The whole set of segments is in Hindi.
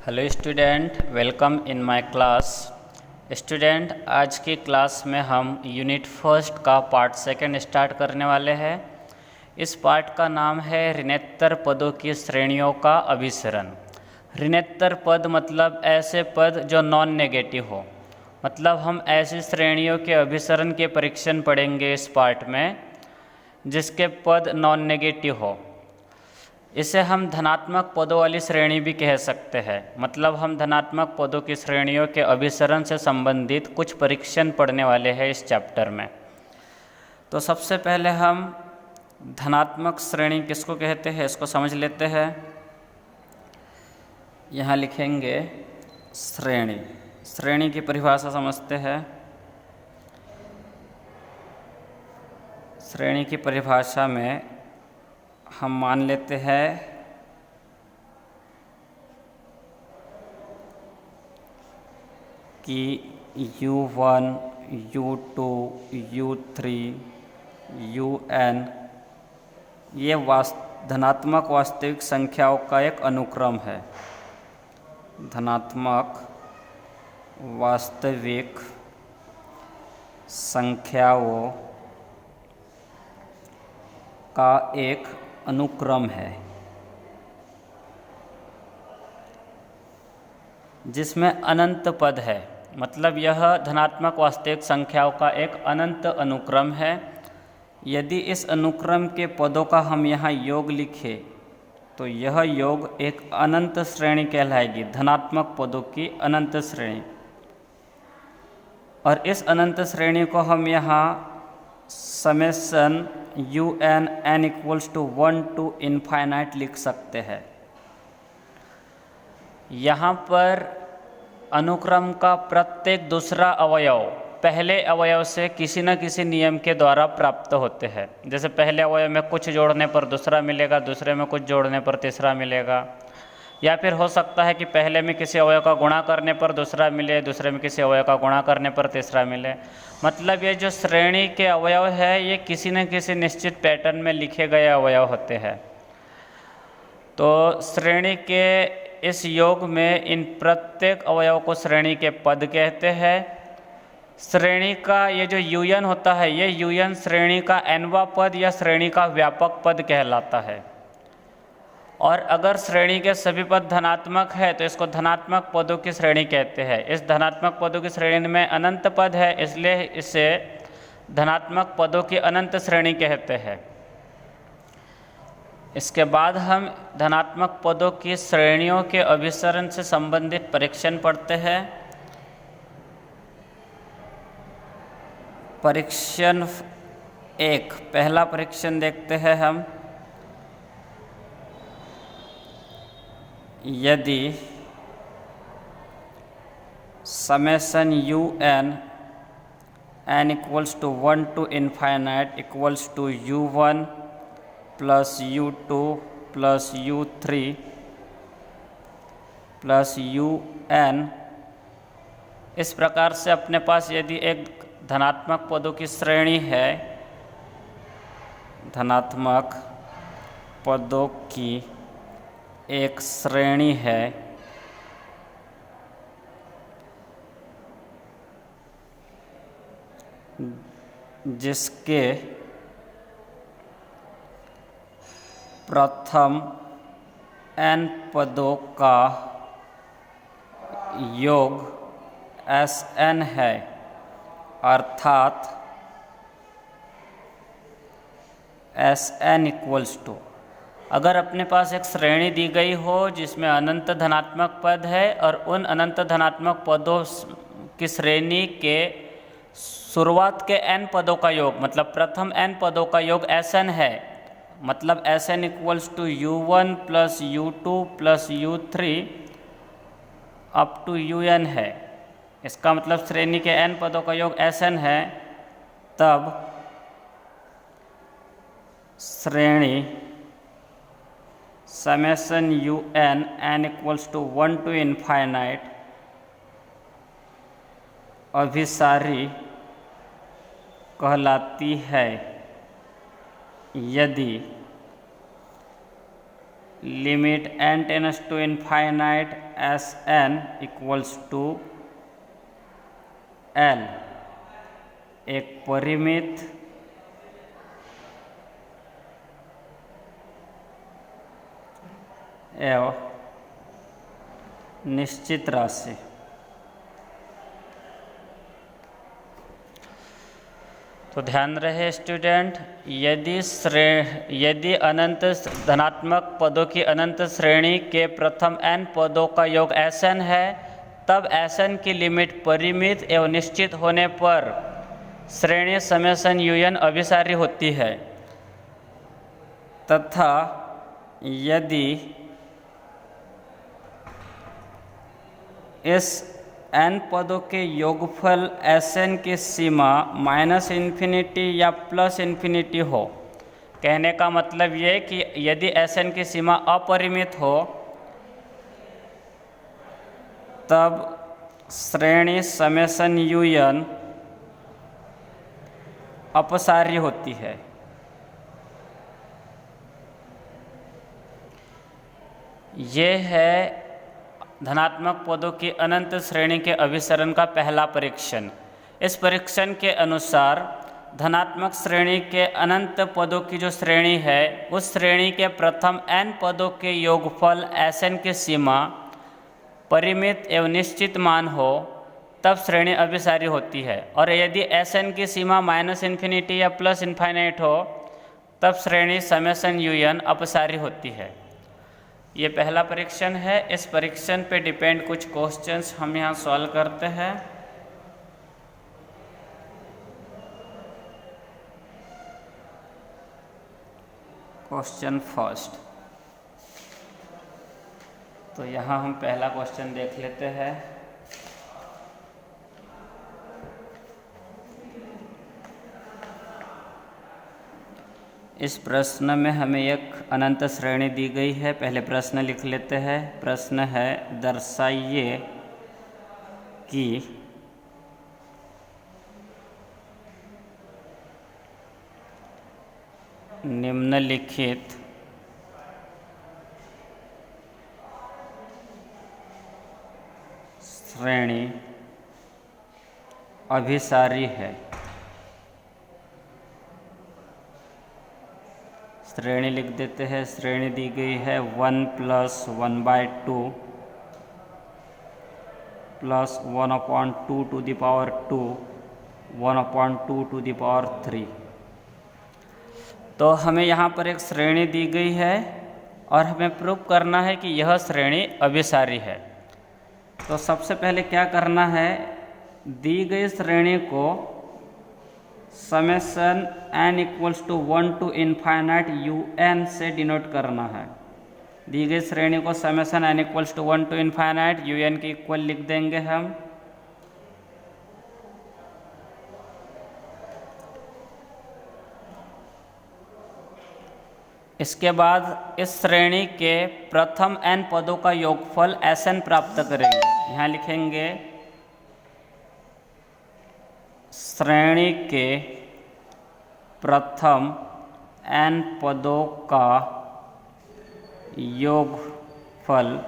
Hello student, welcome in my class. Student, आज की क्लास में हम यूनिट फर्स्ट का पार्ट सेकंड स्टार्ट करने वाले हैं। इस पार्ट का नाम है ऋणोत्तर पदों की श्रेणियों का अभिसरण। ऋणोत्तर पद मतलब ऐसे पद जो नॉन नेगेटिव हो, मतलब हम ऐसी श्रेणियों के अभिसरण के परीक्षण पढ़ेंगे इस पार्ट में जिसके पद नॉन नेगेटिव हो। इसे हम धनात्मक पदों वाली श्रेणी भी कह सकते हैं। मतलब हम धनात्मक पदों की श्रेणियों के अभिसरण से संबंधित कुछ परीक्षण पढ़ने वाले हैं इस चैप्टर में। तो सबसे पहले हम धनात्मक श्रेणी किसको कहते हैं इसको समझ लेते हैं। यहाँ लिखेंगे श्रेणी। श्रेणी की परिभाषा समझते हैं। श्रेणी की परिभाषा में हम मान लेते हैं कि U1, U2, U3, UN ये धनात्मक वास्तविक संख्याओं का एक अनुक्रम है। धनात्मक वास्तविक संख्याओं का एक अनुक्रम है जिसमें अनंत पद है। मतलब यह धनात्मक वास्तविक संख्याओं का एक अनंत अनुक्रम है। यदि इस अनुक्रम के पदों का हम यहाँ योग लिखें तो यह योग एक अनंत श्रेणी कहलाएगी, धनात्मक पदों की अनंत श्रेणी। और इस अनंत श्रेणी को हम यहाँ summation UN n equals to 1 to infinite लिख सकते हैं। यहाँ पर अनुक्रम का प्रत्येक दूसरा अवयव पहले अवयव से किसी न किसी नियम के द्वारा प्राप्त होते हैं। जैसे पहले अवयव में कुछ जोड़ने पर दूसरा मिलेगा, दूसरे में कुछ जोड़ने पर तीसरा मिलेगा। या फिर हो सकता है कि पहले में किसी अवयव का गुणा करने पर दूसरा मिले, दूसरे में किसी अवयव का गुणा करने पर तीसरा मिले। मतलब ये जो श्रेणी के अवयव है ये किसी न किसी निश्चित पैटर्न में लिखे गए अवयव होते हैं। तो श्रेणी के इस योग में इन प्रत्येक अवयव को श्रेणी के पद कहते हैं। श्रेणी का ये जो UN होता है, ये UN श्रेणी का nवां पद या श्रेणी का व्यापक पद कहलाता है। और अगर श्रेणी के सभी पद धनात्मक है तो इसको धनात्मक पदों की श्रेणी कहते हैं। इस धनात्मक पदों की श्रेणी में अनंत पद है, इसलिए इसे धनात्मक पदों की अनंत श्रेणी कहते हैं। इसके बाद हम धनात्मक पदों की श्रेणियों के अभिसरण से संबंधित परीक्षण पढ़ते हैं। परीक्षण 1, पहला परीक्षण देखते हैं हम। यदि summation UN n equals to 1 to infinite equals to U1 plus U2 plus U3 plus UN, इस प्रकार से अपने पास यदि एक धनात्मक पदों की श्रेणी है, धनात्मक पदों की एक श्रेणी है जिसके प्रथम n पदों का योग Sn है, अर्थात Sn इक्वल्स टू, अगर अपने पास एक श्रेणी दी गई हो जिसमें अनंत धनात्मक पद है और उन अनंत धनात्मक पदों की श्रेणी के शुरुआत के n पदों का योग, मतलब प्रथम n पदों का योग Sn है, मतलब Sn equals to U1 plus U2 plus U3 up to UN है। इसका मतलब श्रेणी के n पदों का योग Sn है। तब श्रेणी summation UN n equals to 1 to infinite अभिसारी कहलाती है यदि limit n tends to infinite Sn equals to L, एक परिमित एवं निश्चित राशि। तो ध्यान रहे स्टूडेंट, यदि अनंत धनात्मक पदों की अनंत श्रेणी के प्रथम n पदों का योग Sn है, तब Sn की लिमिट परिमित एवं निश्चित होने पर श्रेणी समेशन un अभिसारी होती है, तथा यदि इस n पदों के योगफल Sn की सीमा -इन्फिनिटी या +इन्फिनिटी हो। कहने का मतलब ये कि यदि Sn की सीमा अपरिमित हो तब श्रेणी समेशन un अपसारी होती है। ये है धनात्मक पदों की अनंत श्रेणी के अभिसरण का पहला परीक्षण। इस परीक्षण के अनुसार धनात्मक श्रेणी के अनंत पदों की जो श्रेणी है, उस श्रेणी के प्रथम n पदों के योगफल Sn की सीमा परिमित एवं निश्चित मान हो, तब श्रेणी अभिसारी होती है। और यदि Sn की सीमा -इन्फिनिटी या +इन्फाइनाइट हो, तब श्रेणी समेशन un अपसारी होती है। ये पहला परीक्षण है। इस परीक्षण पे डिपेंड कुछ क्वेश्चंस हम यहाँ सॉल्व करते हैं। क्वेश्चन फर्स्ट, तो यहाँ हम पहला क्वेश्चन देख लेते हैं। इस प्रश्न में हमें एक अनंत श्रेणी दी गई है। पहले प्रश्न लिख लेते हैं। प्रश्न है, दर्शाइए कि निम्नलिखित श्रेणी अभिसारी है। श्रेणी लिख देते हैं। श्रेणी दी गई है 1 + 1/2 + 1/2 to the power 2 1/2 to the power 3। तो हमें यहाँ पर एक श्रेणी दी गई है और हमें प्रूव करना है कि यह श्रेणी अभिसारी है। तो सबसे पहले क्या करना है, दी गई श्रेणी को summation n equals to 1 to infinite un से डिनोट करना है। दी गई श्रेणी को summation n equals to 1 to infinite un के इक्वल लिख देंगे हम। इसके बाद इस श्रेणी के प्रथम n पदों का योगफल Sn प्राप्त करेंगे। यहाँ लिखेंगे श्रेणी के प्रथम n पदों का योगफल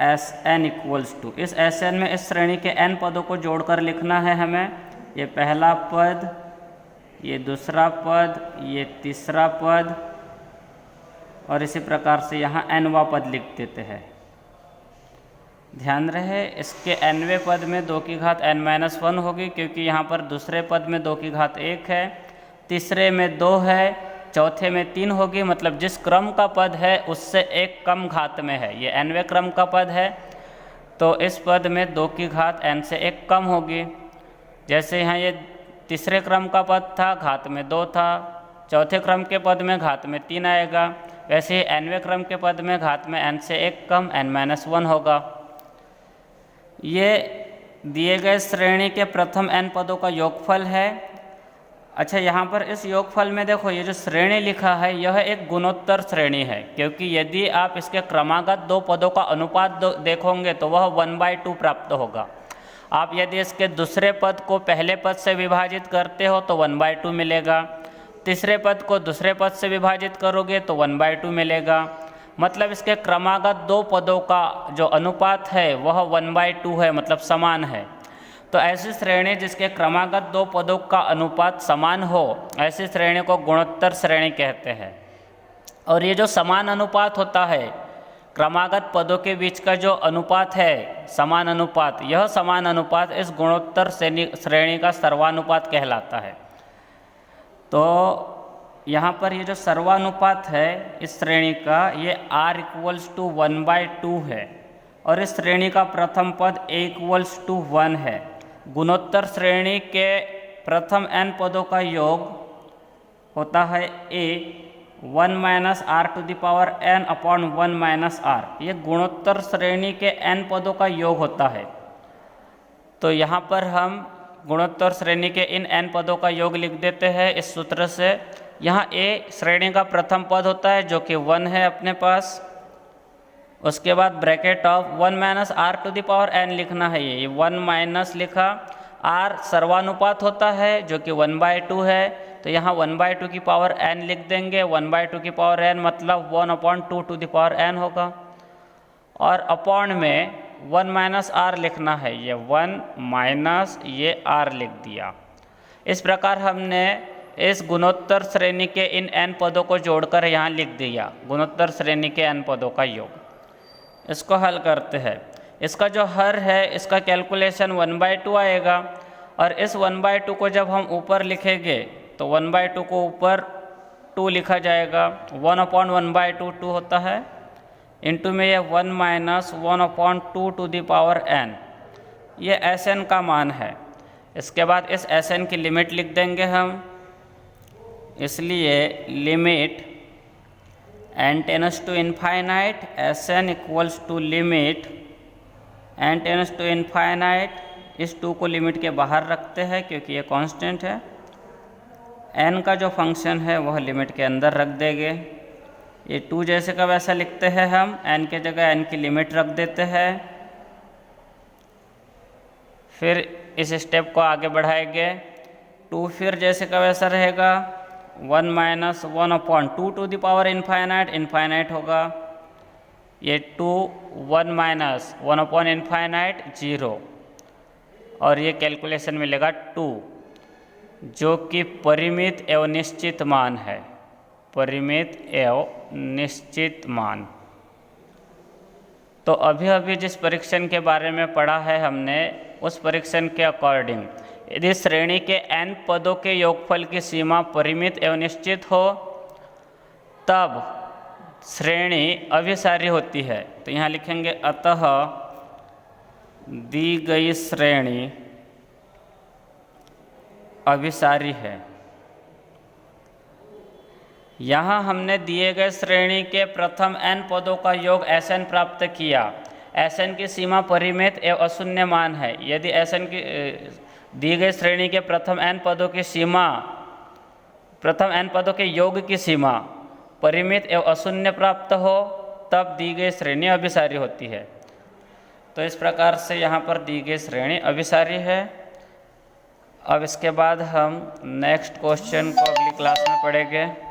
Sn इक्वल्स टू, इस Sn में इस श्रेणी के n पदों को जोड़कर लिखना है हमें। ये पहला पद, ये दूसरा पद, ये तीसरा पद, और इसी प्रकार से यहाँ nवां पद लिख देते हैं। ध्यान रहे, इसके nवें पद में 2 की घात n-1 होगी, क्योंकि यहाँ पर दूसरे पद में 2 की घात 1 है, तीसरे में 2 है, चौथे में 3 होगी। मतलब जिस क्रम का पद है उससे एक कम घात में है। ये nवें क्रम का पद है, तो इस पद में 2 की घात n से 1 कम होगी। जैसे यहाँ ये तीसरे क्रम का पद था, घात में 2 था, चौथे क्रम के पद में घात में 3 आएगा। वैसे ही nवें क्रम के पद में घात में n से 1 कम n-1 होगा। ये दिए गए श्रेणी के प्रथम n पदों का योगफल है। अच्छा, यहाँ पर इस योगफल में देखो, ये जो श्रेणी लिखा है यह एक गुणोत्तर श्रेणी है, क्योंकि यदि आप इसके क्रमागत 2 पदों का अनुपात देखोगे तो वह 1/2 प्राप्त होगा। आप यदि इसके दूसरे पद को पहले पद से विभाजित करते हो तो 1/2 मिलेगा, तीसरे पद को दूसरे पद से विभाजित करोगे तो 1/2 मिलेगा। मतलब इसके क्रमागत दो पदों का जो अनुपात है वह 1/2 है, मतलब समान है। तो ऐसी श्रेणी जिसके क्रमागत दो पदों का अनुपात समान हो, ऐसी श्रेणी को गुणोत्तर श्रेणी कहते हैं। और ये जो समान अनुपात होता है, क्रमागत पदों के बीच का जो अनुपात है समान अनुपात, यह समान अनुपात इस गुणोत्तर श्रेणी का सर्वानुपात कहलाता है। तो यहाँ पर ये जो सर्वानुपात है इस श्रेणी का, ये r = 1/2 है और इस श्रेणी का प्रथम पद a = 1 है। गुणोत्तर श्रेणी के प्रथम n पदों का योग होता है a 1 - r⁴n/1 - r। ये गुणोत्तर श्रेणी के n पदों का योग होता है। तो यहाँ पर हम गुणोत्तर श्रेणी के इन n पदों का योग लिख देते हैं इस सूत्र से। यहाँ a श्रेणी का प्रथम पद होता है जो कि 1 है अपने पास। उसके बाद ब्रैकेट ऑफ 1 - r⁴n लिखना है। ये 1 माइनस लिखा, r सर्वानुपात होता है जो कि 1/2 है, तो यहाँ 1/2 की पावर n लिख देंगे। 1/2 की पावर n मतलब 1/2 होगा। और अपॉन में 1 - r लिखना है, ये 1 माइनस ये r लिख दिया। इस प्रकार हमने इस गुणोत्तर श्रेणी के इन n पदों को जोड़कर यहाँ लिख दिया, गुणोत्तर श्रेणी के n पदों का योग। इसको हल करते हैं। इसका जो हर है इसका कैलकुलेशन 1/2 आएगा, और इस 1/2 को जब हम ऊपर लिखेंगे तो 1/2 को ऊपर 2 लिखा जाएगा। 1/1/2 2 होता है, इंटू में ये 1 माइनस 1/2n, ये Sn का मान है। इसके बाद इस Sn की लिमिट लिख देंगे हम, इसलिए limit n tends to infinite Sn = limit n tends to infinite. इस 2 को लिमिट के बाहर रखते हैं क्योंकि ये कांस्टेंट है। n का जो फंक्शन है वह लिमिट के अंदर रख देंगे। ये 2 जैसे का वैसा लिखते हैं हम, n के जगह n की लिमिट रख देते हैं। फिर इस स्टेप को आगे बढ़ाएंगे। 2 फिर जैसे का वैसा रहेगा, 1 माइनस 1/2 इनफाइनाइट होगा। ये 2 1 माइनस 1/∞ 0, और ये कैलकुलेशन मिलेगा 2, जो कि परिमित एवं निश्चित मान है, परिमित एवं निश्चित मान। तो अभी जिस परीक्षण के बारे में पढ़ा है हमने, उस परीक्षण के अकॉर्डिंग यदि श्रेणी के n पदों के योगफल की सीमा परिमित एवं निश्चित हो तब श्रेणी अभिसारी होती है। तो यहाँ लिखेंगे अतः दी गई श्रेणी अभिसारी है। यहाँ हमने दिए गए श्रेणी के प्रथम n पदों का योग Sn प्राप्त किया। Sn की सीमा परिमित एवं अशून्य मान है। यदि Sn की दी गई श्रेणी के प्रथम n पदों की सीमा, प्रथम n पदों के योग की सीमा परिमित एवं अशून्य प्राप्त हो तब दी गई श्रेणी अभिसारी होती है। तो इस प्रकार से यहाँ पर दी गई श्रेणी अभिसारी है। अब इसके बाद हम नेक्स्ट क्वेश्चन को अगली क्लास में पढ़ेंगे।